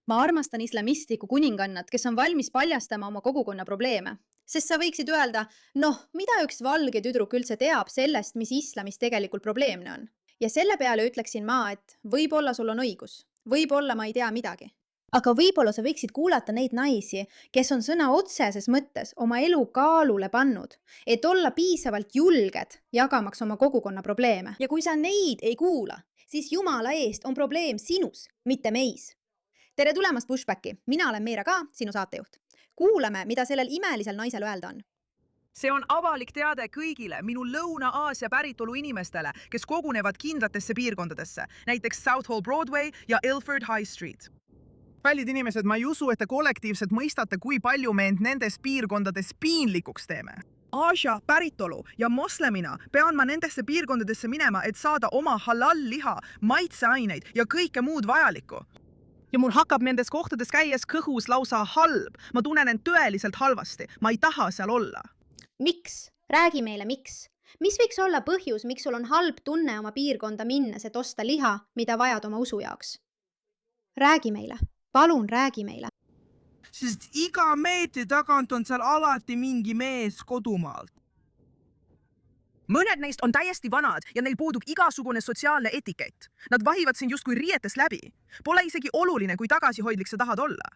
Ma armastan islamistlikku kuningannat, kes on valmis paljastama oma kogukonna probleeme. Sest sa võiksid öelda, noh, mida üks valge tüdruk üldse teab sellest, mis islamis tegelikult probleemne on. Ja selle peale ütleksin ma, et võib-olla sul on õigus. Võib-olla ma ei tea midagi. Aga võib-olla sa võiksid kuulata neid naisi, kes on sõna otseses mõttes oma elu kaalule pannud, et olla piisavalt julged jagamaks oma kogukonna probleeme. Ja kui sa neid ei kuula, siis jumala eest on probleem sinus, mitte meis. Tere tulemast Pushbacki, mina olen Meera Ka, sinu saatejuht. Kuulame, mida sellel imelisel naisel öelda on. See on avalik teade kõigile minu Lõuna-Aasia päritolu inimestele, kes kogunevad kindlatesse piirkondadesse, näiteks South Hall Broadway ja Ilford High Street. Kallid inimesed, ma ei usu, et te kollektiivselt mõistate, kui palju me end nendes piirkondades piinlikuks teeme. Aasia päritolu ja moslemina pean ma nendesse piirkondadesse minema, et saada oma halal-liha, maitseaineid ja kõike muud vajalikku. Ja mul hakkab nendes kohtades käies kõhus lausa halb. Ma tunnen end tõeliselt halvasti. Ma ei taha seal olla. Miks? Räägi meile, miks? Mis võiks olla põhjus, miks sul on halb tunne oma piirkonda minnes, et osta liha, mida vajad oma usu jaoks? Räägi meile. Palun räägi meile. Sest iga meetri tagant on seal alati mingi mees kodumaalt. Mõned neist on täiesti vanad ja neil puudub igasugune sotsiaalne etikett. Nad vahivad sind justkui riietes läbi. Pole isegi oluline, kui tagasihoidlik sa tahad olla.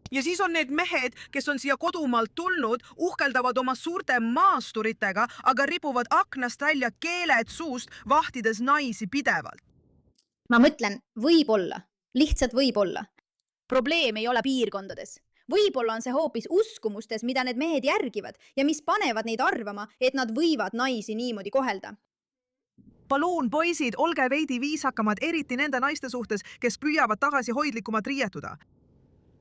Ja siis on need mehed, kes on siia kodumaalt tulnud, uhkeldavad oma suurte maasturitega, aga ripuvad aknast välja keeled suust, vahtides naisi pidevalt. Ma mõtlen, võib-olla. Lihtsalt võib-olla. Probleem ei ole piirkondades. Võib-olla on see hoopis uskumustes, mida need mehed järgivad ja mis panevad neid arvama, et nad võivad naisi niimoodi kohelda. Palun, poisid, olge veidi viisakamad, eriti nende naiste suhtes, kes püüavad tagasihoidlikumat riietuda.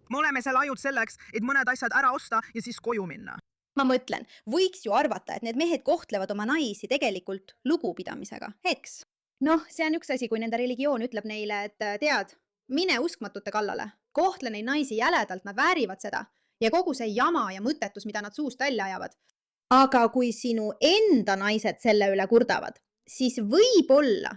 Me oleme seal ainult selleks, et mõned asjad ära osta ja siis koju minna. Ma mõtlen, võiks ju arvata, et need mehed kohtlevad oma naisi tegelikult lugupidamisega, eks? Noh, see on üks asi, kui nende religioon ütleb neile, et tead, mine uskmatute kallale, kohtle neid naisi jäledalt, nad väärivad seda ja kogu see jama ja mõttetus, mida nad suust välja ajavad. Aga kui sinu enda naised selle üle kurdavad, siis võib-olla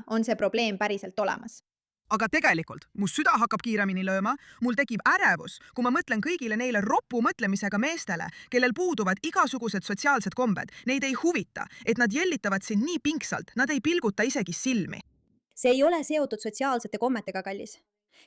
on see probleem päriselt olemas. Aga tegelikult, mu süda hakkab kiiremini lööma, mul tekib ärevus, kui ma mõtlen kõigile neile roppu mõtlemisega meestele, kellel puuduvad igasugused sotsiaalsed kombed. Neid ei huvita, et nad jellitavad sind nii pingsalt, nad ei pilguta isegi silmi. See ei ole seotud sotsiaalsete kommetega, kallis.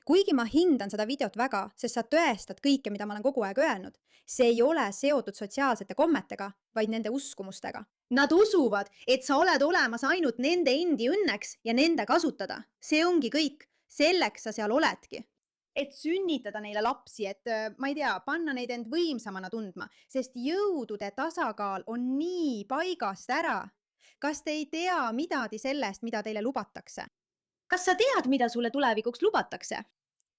Kuigi ma hindan seda videot väga, sest sa tõestad kõike, mida ma olen kogu aeg öelnud, see ei ole seotud sotsiaalsete kommetega, vaid nende uskumustega. Nad usuvad, et sa oled olemas ainult nende endi õnneks ja nende kasutada. See ongi kõik. Selleks sa seal oledki. Et sünnitada neile lapsi, et ma ei tea, panna neid end võimsamana tundma, sest jõudude tasakaal on nii paigast ära. Kas te ei tea midagi sellest, mida teile lubatakse? Kas sa tead, mida sulle tulevikuks lubatakse?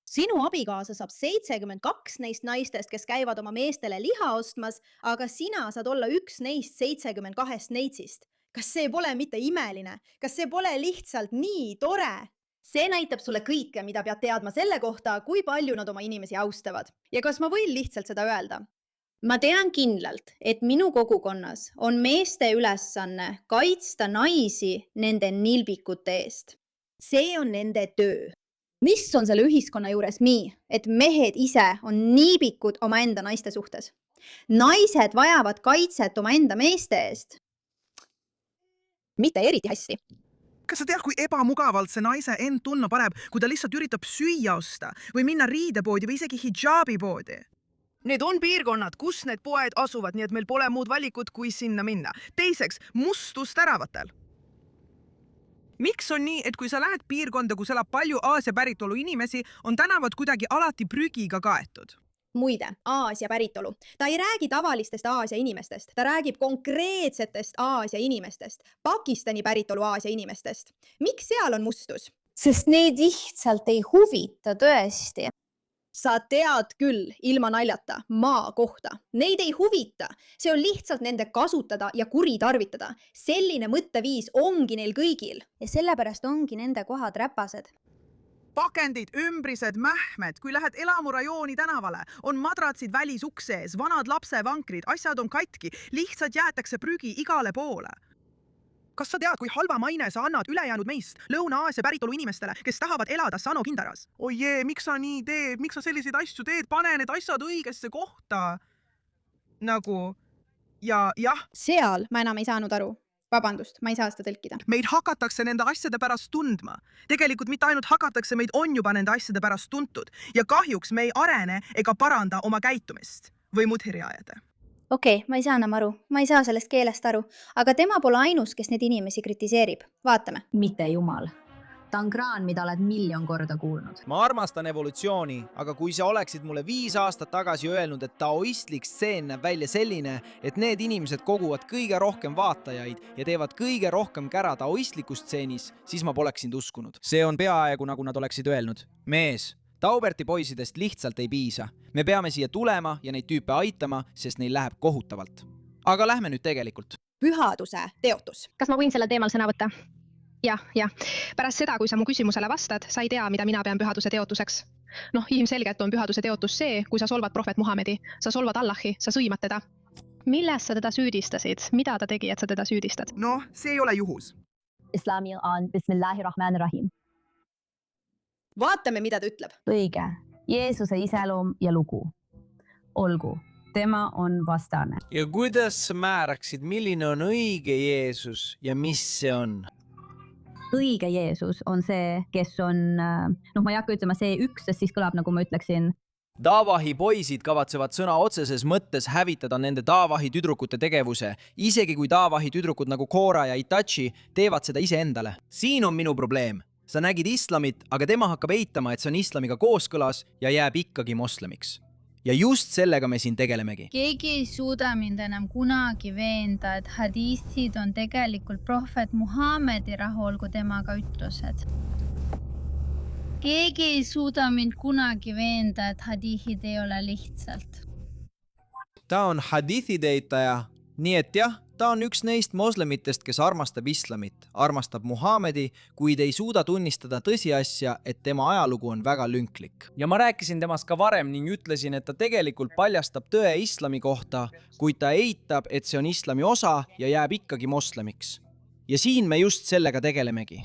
Sinu abikaasa saab 72 neist naistest, kes käivad oma meestele liha ostmas, aga sina saad olla üks neist 72 neitsist. Kas see pole mitte imeline? Kas see pole lihtsalt nii tore? See näitab sulle kõike, mida pead teadma selle kohta, kui palju nad oma inimesi austavad. Ja kas ma võin lihtsalt seda öelda? Ma tean kindlalt, et minu kogukonnas on meeste ülesanne kaitsta naisi nende nilbikute eest. See on nende töö. Mis on selle ühiskonna juures nii, et mehed ise on niibikud oma enda naiste suhtes? Naised vajavad kaitset oma enda meeste eest. Mitte eriti hästi. Kas sa tead, kui ebamugavalt see naise end tunna paneb, kui ta lihtsalt üritab süüa osta või minna riidepoodi või isegi hijabi poodi? Need on piirkonnad, kus need poed asuvad, nii et meil pole muud valikut, kui sinna minna. Teiseks, mustus täravatel. Miks on nii, et kui sa lähed piirkonda, kus elab palju Aasia päritolu inimesi, on tänavad kuidagi alati prügiga kaetud? Muide, Aasia päritolu. Ta ei räägi tavalistest Aasia inimestest, ta räägib konkreetsetest Aasia inimestest, Pakistani päritolu Aasia inimestest. Miks seal on mustus? Sest neid lihtsalt ei huvita tõesti. Sa tead küll, ilma naljata, maa kohta. Neid ei huvita. See on lihtsalt nende kasutada ja kuritarvitada. Selline mõtteviis ongi neil kõigil. Ja sellepärast ongi nende kohad räpased. Pakendid, ümbrised, mähmed, kui lähed elamurajooni tänavale, on madratsid välisukse ees, vanad lapsevankrid, asjad on katki, lihtsalt jäetakse prügi igale poole. Kas sa tead, kui halva maine sa annad ülejäänud meist Lõuna-Aasia päritolu inimestele, kes tahavad elada Sano kindaras? Oi jee, miks sa nii teed? Miks sa selliseid asju teed? Pane need asjad õigesse kohta. Jah, seal ma enam ei saanud aru. Vabandust, ma ei saa seda tõlkida. meid hakatakse nende asjade pärast tundma. Tegelikult mitte ainult hakatakse, meid on juba nende asjade pärast tuntud. Ja kahjuks me ei arene ega paranda oma käitumist. Või mudhiri ajada. Okei, ma ei saa enam aru. Ma ei saa sellest keelest aru. Aga tema pole ainus, kes neid inimesi kritiseerib. Vaatame. Mitte jumal. Ta on kraan, mida oled 1 miljon korda kuulnud. Ma armastan evolutsiooni, aga kui sa oleksid mulle 5 aastat tagasi öelnud, et taoistlik stseen näeb välja selline, et need inimesed koguvad kõige rohkem vaatajaid ja teevad kõige rohkem kära taoistlikus stseenis, siis ma poleks sind uskunud. See on peaaegu nagu nad oleksid öelnud. Mees, Tauberti poisidest lihtsalt ei piisa. Me peame siia tulema ja neid tüüpe aitama, sest neil läheb kohutavalt. Aga lähme nüüd tegelikult. Pühaduse teotus. Kas ma võin selle teemal sõna võtta? Jah. Pärast seda, kui sa mu küsimusele vastad, sa ei tea, mida mina pean pühaduse teotuseks. Ilmselgelt on pühaduse teotus see, kui sa solvad prohvet Muhamedi, sa solvad Allahi, sa sõimad teda. Milles sa teda süüdistasid? Mida ta tegi, et sa teda süüdistad? See ei ole juhus. Islami on Bismillahirrahmanirrahim. Vaatame, mida ta ütleb. Õige. Jeesuse iseloom ja lugu. Olgu, tema on vastane. Ja kuidas sa määraksid, milline on õige Jeesus ja mis see on? Õige Jeesus on see, kes on, ma ei hakka ütlema see üks, sest siis kõlab, nagu ma ütleksin. Daavahi poisid kavatsevad sõna otseses mõttes hävitada nende Daavahi tüdrukute tegevuse, isegi kui Daavahi tüdrukud nagu Cora ja Itachi teevad seda iseendale. Siin on minu probleem. Sa nägid islamit, aga tema hakkab eitama, et see on islamiga kooskõlas ja jääb ikkagi moslemiks. Ja just sellega me siin tegelemegi. Keegi ei suuda mind enam kunagi veenda, et hadiisid on tegelikult prohvet Muhamedi rahu olgu temaga ütlused. Keegi ei suuda mind kunagi veenda, et hadiisid ei ole lihtsalt. Ta on hadiithide eitaja, nii et jah, ta on üks neist moslemitest, kes armastab islamit, armastab Muhamedi, kuid ei suuda tunnistada tõsiasja, et tema ajalugu on väga lünklik. Ja ma rääkisin temast ka varem ning ütlesin, et ta tegelikult paljastab tõe islami kohta, kuid ta eitab, et see on islami osa ja jääb ikkagi moslemiks. Ja siin me just sellega tegelemegi.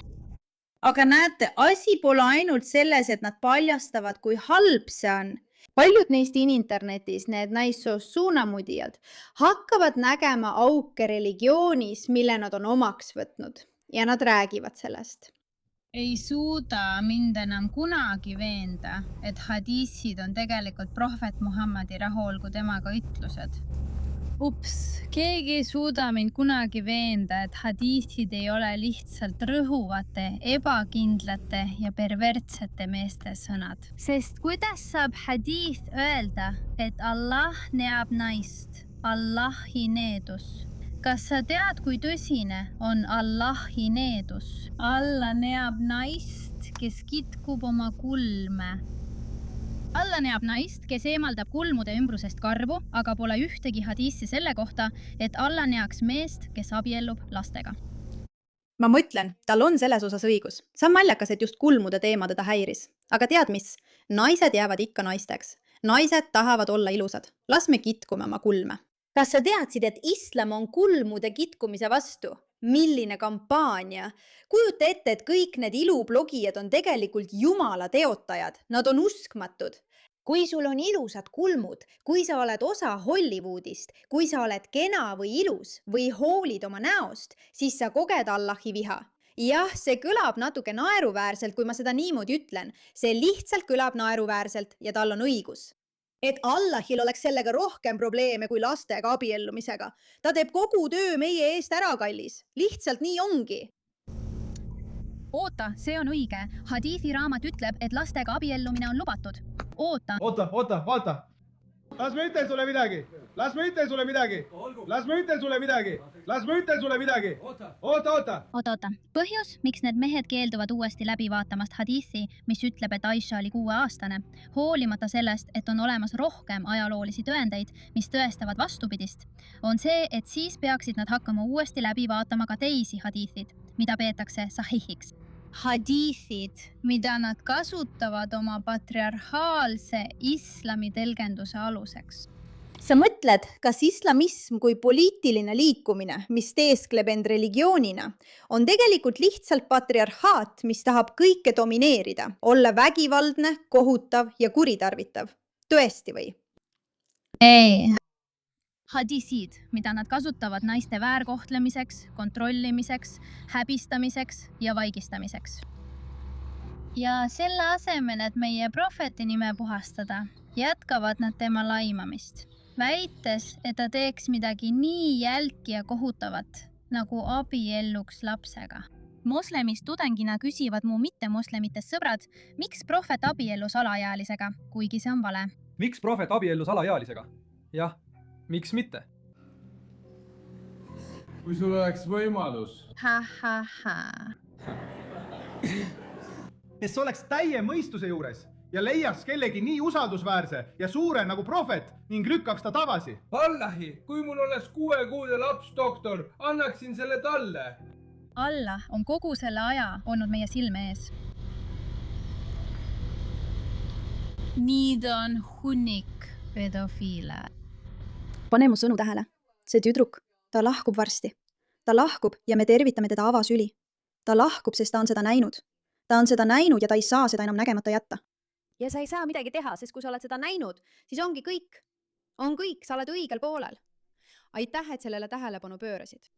Aga näete, asi pole ainult selles, et nad paljastavad, kui halb see on. Paljud neist internetis, need naissoost suunamudijad, hakkavad nägema auke religioonis, mille nad on omaks võtnud ja nad räägivad sellest. Ei suuda mind enam kunagi veenda, et hadiisid on tegelikult prohvet Muhamedi rahu olgu temaga ütlused. Keegi ei suuda mind kunagi veenda, et hadiisid ei ole lihtsalt rõhuvate, ebakindlate ja pervertsete meeste sõnad. Sest kuidas saab hadiis öelda, et Allah näeb naist, Allahi needus? Kas sa tead, kui tõsine on Allahi needus? Allah näeb naist, kes kitkub oma kulme. Allah näeb naist, kes eemaldab kulmude ümbrusest karvu, aga pole ühtegi hadiisi selle kohta, et Allah näeks meest, kes abiellub lastega. Ma mõtlen, tal on selles osas õigus. See on maljakas, et just kulmude teema teda häiris. Aga tead mis? Naised jäävad ikka naisteks. Naised tahavad olla ilusad. Las me kitkume oma kulme. Kas sa teadsid, et islam on kulmude kitkumise vastu? Milline kampaania? Kujuta ette, et kõik need ilublogijad on tegelikult jumala teotajad. Nad on uskmatud. Kui sul on ilusad kulmud, kui sa oled osa Hollywoodist, kui sa oled kena või ilus või hoolid oma näost, siis sa koged Allahi viha. Jah, see kõlab natuke naeruväärselt, kui ma seda niimoodi ütlen. See lihtsalt kõlab naeruväärselt ja tal on õigus. Et Allahil oleks sellega rohkem probleeme kui lastega abiellumisega. Ta teeb kogu töö meie eest ära, kallis. Lihtsalt nii ongi. Oota, see on õige. Hadiisi raamat ütleb, et lastega abiellumine on lubatud. Oota. Oota. Las ma ütlen sulle midagi. Oota. Põhjus, miks need mehed keelduvad uuesti läbi vaatamast hadiisi, mis ütleb, et Aisha oli 6-aastane, hoolimata sellest, et on olemas rohkem ajaloolisi tõendeid, mis tõestavad vastupidist, on see, et siis peaksid nad hakkama uuesti läbi vaatama ka teisi hadiisid, mida peetakse sahihiks. Hadiisid, mida nad kasutavad oma patriarhaalse islami tõlgenduse aluseks. sa mõtled, kas islamism kui poliitiline liikumine, mis teeskleb end religioonina, on tegelikult lihtsalt patriarhaat, mis tahab kõike domineerida, olla vägivaldne, kohutav ja kuritarvitav? Tõesti või? ei. Hadisid, mida nad kasutavad naiste väärkohtlemiseks, kontrollimiseks, häbistamiseks ja vaigistamiseks. Ja selle asemel, et meie prohveti nime puhastada, jätkavad nad tema laimamist, väites, et ta teeks midagi nii jälki ja kohutavat, nagu abielluks lapsega. Moslemist tudengina küsivad mu mittemoslemitest sõbrad, miks prohvet abiellus alaealisega, kuigi see on vale. Miks prohvet abiellus alaealisega? Jah, miks mitte? Kui sul oleks võimalus. Et sa oleks täie mõistuse juures ja leiaks kellegi nii usaldusväärse ja suure nagu prohvet ning lükkaks ta tagasi. Allahi, kui mul oleks 6-kuune laps doktor, annaksin selle talle. Allah on kogu selle aja olnud meie silme ees. Need on hunnik pedofiile. Pane mu sõnu tähele. See tüdruk, ta lahkub varsti. Ta lahkub ja me tervitame teda avasüli. Ta lahkub, sest ta on seda näinud. Ta on seda näinud ja ta ei saa seda enam nägemata jätta. Ja sa ei saa midagi teha, sest kui sa oled seda näinud, siis ongi kõik. On kõik, sa oled õigel poolel. Aitäh, et sellele tähelepanu pöörasid.